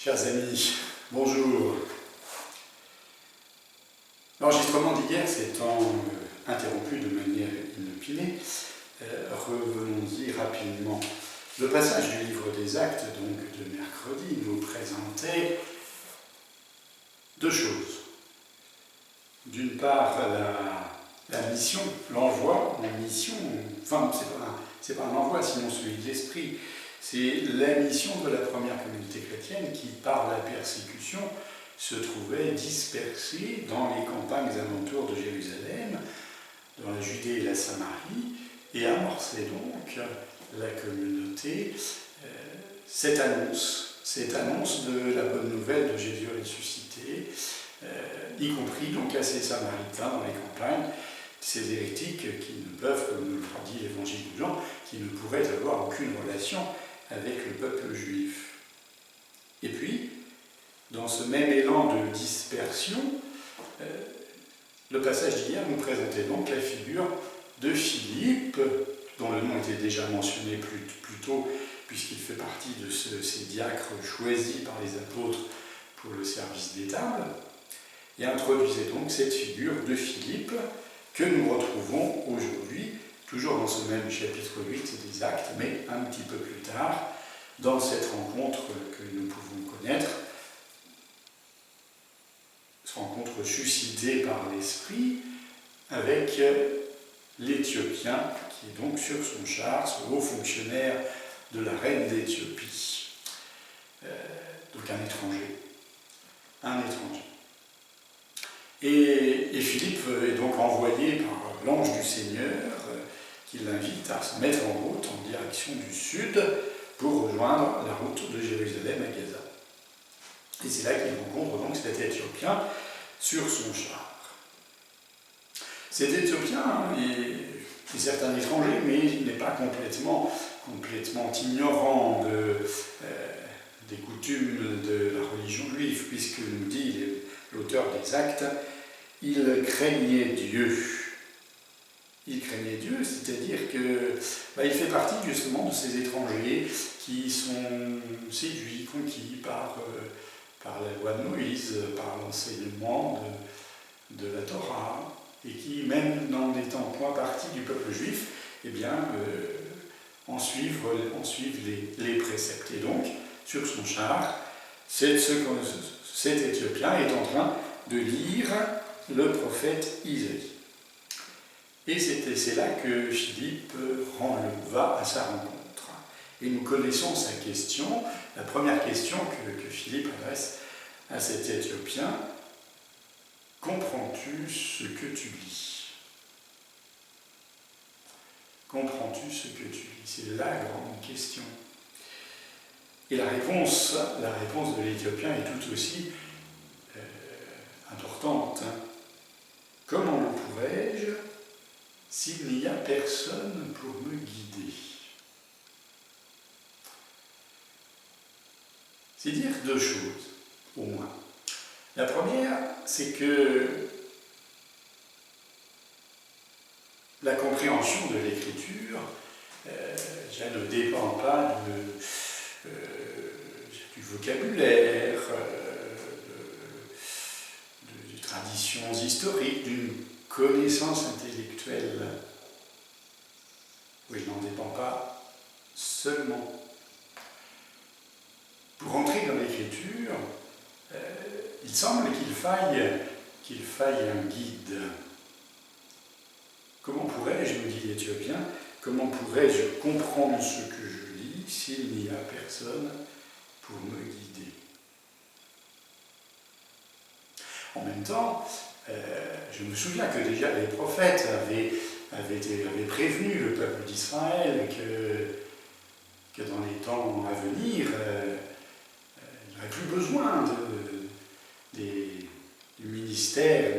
Chers amis, bonjour. L'enregistrement d'hier s'étant interrompu de manière inopinée, revenons-y rapidement. Le passage du livre des Actes, donc de mercredi, nous présentait deux choses. D'une part, la mission, l'envoi, la mission, enfin, c'est pas un envoi, sinon celui de l'esprit. C'est la mission de la première communauté chrétienne qui, par la persécution, se trouvait dispersée dans les campagnes alentours de Jérusalem, dans la Judée et la Samarie, et amorçait donc la communauté cette annonce de la bonne nouvelle de Jésus ressuscité, y compris donc à ces Samaritains dans les campagnes, ces hérétiques qui ne peuvent, comme nous le dit l'évangile de Jean, qui ne pourraient avoir aucune relation avec le peuple juif. Et puis, dans ce même élan de dispersion, le passage d'hier nous présentait donc la figure de Philippe, dont le nom était déjà mentionné plus tôt, puisqu'il fait partie de ces diacres choisis par les apôtres pour le service des tables, et introduisait donc cette figure de Philippe que nous retrouvons aujourd'hui, toujours dans ce même chapitre 8 des Actes, mais un petit peu plus tard, dans cette rencontre que nous pouvons connaître, cette rencontre suscitée par l'Esprit avec l'Éthiopien, qui est donc sur son char, ce haut fonctionnaire de la reine d'Éthiopie. Donc un étranger. Et Philippe est donc envoyé par l'ange du Seigneur qui l'invite à se mettre en route en direction du sud pour rejoindre la route de Jérusalem à Gaza. Et c'est là qu'il rencontre donc cet Éthiopien sur son char. Cet Éthiopien est certes un étranger, mais il n'est pas complètement ignorant des coutumes de la religion juive, puisque nous dit l'auteur des Actes, il craignait Dieu. Il craignait Dieu, c'est-à-dire qu'il fait partie justement de ces étrangers qui sont séduits, conquis par la loi de Moïse, par l'enseignement de la Torah, et qui, même n'étant point partie du peuple juif, eh bien, en suivent les préceptes. Et donc, sur son char, cet Éthiopien est en train de lire le prophète Isaïe. Et c'est là que Philippe va à sa rencontre. Et nous connaissons sa question, la première question que Philippe adresse à cet Éthiopien. Comprends-tu ce que tu lis ? Comprends-tu ce que tu lis ? C'est la grande question. Et la réponse de l'Éthiopien est tout aussi importante. Comment le pourrais-je s'il n'y a personne pour me guider ? C'est dire deux choses, au moins. La première, c'est que la compréhension de l'écriture ne dépend pas du vocabulaire, de traditions historiques, d'une connaissance intellectuelle. Oui, il n'en dépend pas seulement. Pour entrer dans l'écriture, il semble qu'il faille un guide. Comment pourrais-je, me dit l'Éthiopien, comment pourrais-je comprendre ce que je lis s'il n'y a personne pour me guider ? En même temps, je me souviens que déjà les prophètes avaient prévenu le peuple d'Israël que dans les temps à venir, il n'aurait plus besoin du ministère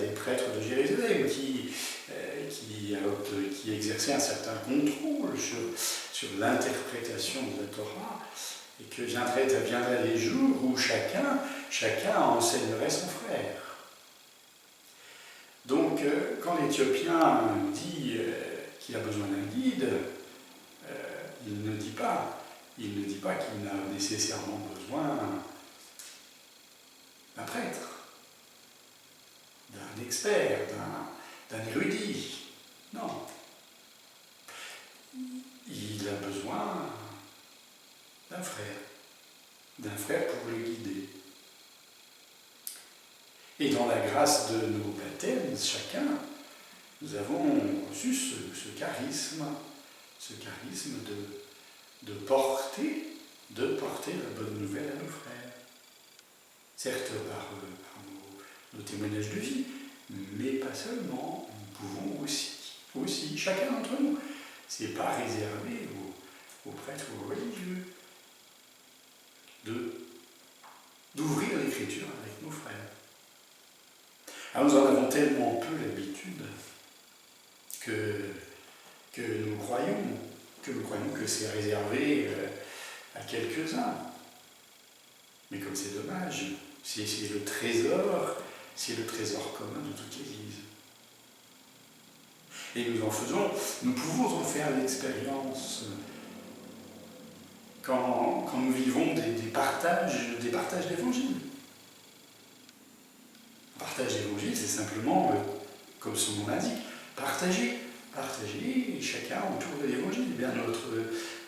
des prêtres de Jérusalem qui exerçaient un certain contrôle sur l'interprétation de la Torah, et que viendraient les jours où chacun enseignerait son frère. Donc, quand l'Éthiopien dit qu'il a besoin d'un guide, il ne dit pas qu'il n'a nécessairement besoin d'un prêtre, d'un expert, d'un érudit. Non. Il a besoin d'un frère pour le guider. Et dans la grâce de nos baptêmes, chacun, nous avons reçu ce charisme de porter la bonne nouvelle à nos frères. Certes, par nos témoignages de vie, mais pas seulement. Nous pouvons aussi, chacun d'entre nous. Ce n'est pas réservé aux prêtres ou aux religieux d'ouvrir l'Écriture avec nos frères. Alors nous en avons tellement peu l'habitude que nous croyons que c'est réservé à quelques-uns. Mais comme c'est dommage, c'est le trésor commun de toute l'Église. Et nous pouvons en faire l'expérience quand nous vivons des partages d'évangile. Un partage d'évangile, c'est simplement, comme son nom l'indique, partager chacun autour de l'évangile. Eh bien,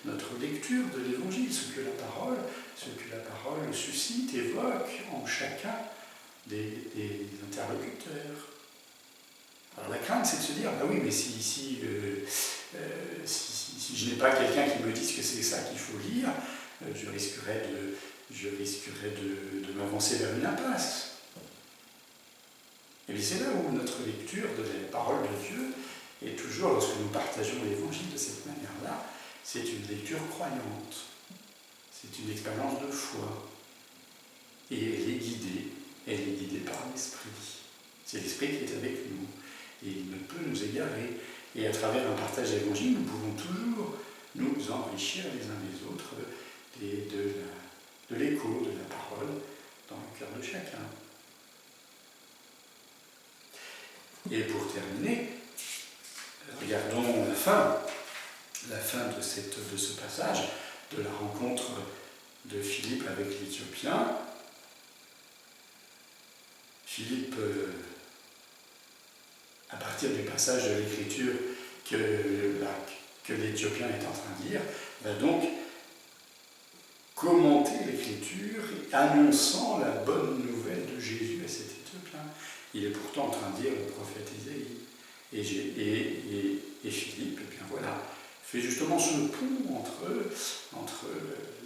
notre lecture de l'évangile, ce que la parole suscite, évoque en chacun des interlocuteurs. Alors la crainte, c'est de se dire, ah oui, mais si je n'ai pas quelqu'un qui me dise que c'est ça qu'il faut lire, je risquerais de m'avancer vers une impasse. Et bien c'est là où notre lecture de la parole de Dieu est toujours, lorsque nous partageons l'évangile de cette manière-là, c'est une lecture croyante. C'est une expérience de foi. Et elle est guidée par l'Esprit. C'est l'Esprit qui est avec nous. Et il ne peut nous égarer. Et à travers un partage d'évangile, nous pouvons toujours nous enrichir les uns les autres de l'écho de la parole dans le cœur de chacun. Et pour terminer, regardons la fin de ce passage, de la rencontre de Philippe avec l'Éthiopien. Philippe, à partir du passage de l'Écriture que l'Éthiopien est en train de lire, va donc commenter l'Écriture, annonçant la bonne nouvelle de Jésus à cet Éthiopien. Il est pourtant en train de lire le prophète Isaïe. Et Philippe, eh bien voilà, fait justement ce pont entre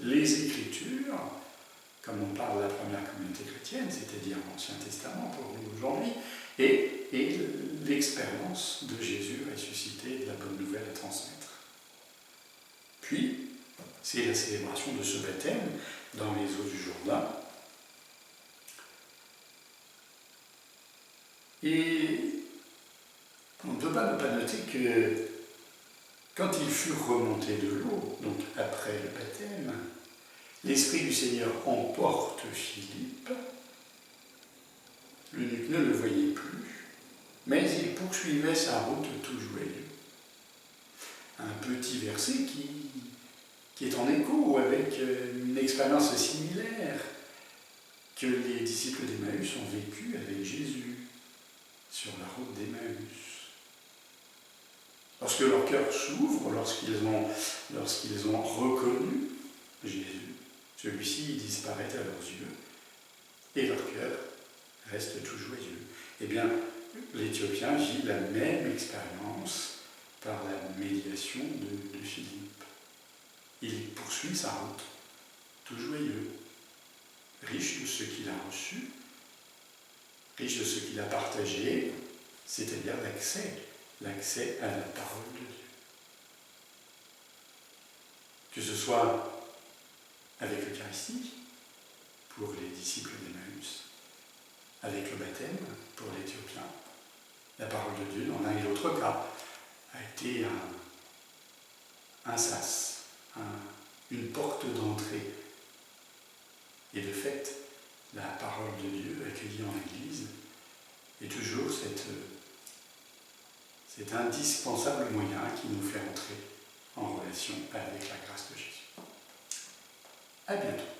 les Écritures, comme on parle de la première communauté chrétienne, c'est-à-dire l'Ancien Testament pour nous aujourd'hui, et l'expérience de Jésus ressuscité, de la bonne nouvelle à transmettre. Puis, c'est la célébration de ce baptême dans les eaux du Jourdain. Et on ne peut pas ne pas noter que quand ils furent remontés de l'eau, donc après le baptême, l'Esprit du Seigneur emporte Philippe. L'eunuque ne le voyait plus, mais il poursuivait sa route tout joyeux. Un petit verset qui est en écho avec une expérience similaire que les disciples d'Emmaüs ont vécue avec Jésus sur la route d'Emmaüs. Lorsque leur cœur s'ouvre, lorsqu'ils ont reconnu Jésus, celui-ci disparaît à leurs yeux et leur cœur reste tout joyeux. Eh bien, l'Éthiopien vit la même expérience par la médiation de Philippe. Il poursuit sa route, tout joyeux, riche de ce qu'il a reçu, riche de ce qu'il a partagé, c'est-à-dire l'accès à la parole de Dieu. Que ce soit avec l'Eucharistie, pour les disciples d'Emmaüs, avec le baptême, pour l'Éthiopien, la parole de Dieu, dans l'un et l'autre cas, a été un sas, une porte d'entrée. Et de fait, la parole de Dieu accueillie en l'Église est toujours cet indispensable moyen qui nous fait entrer en relation avec la grâce de Jésus. À bientôt.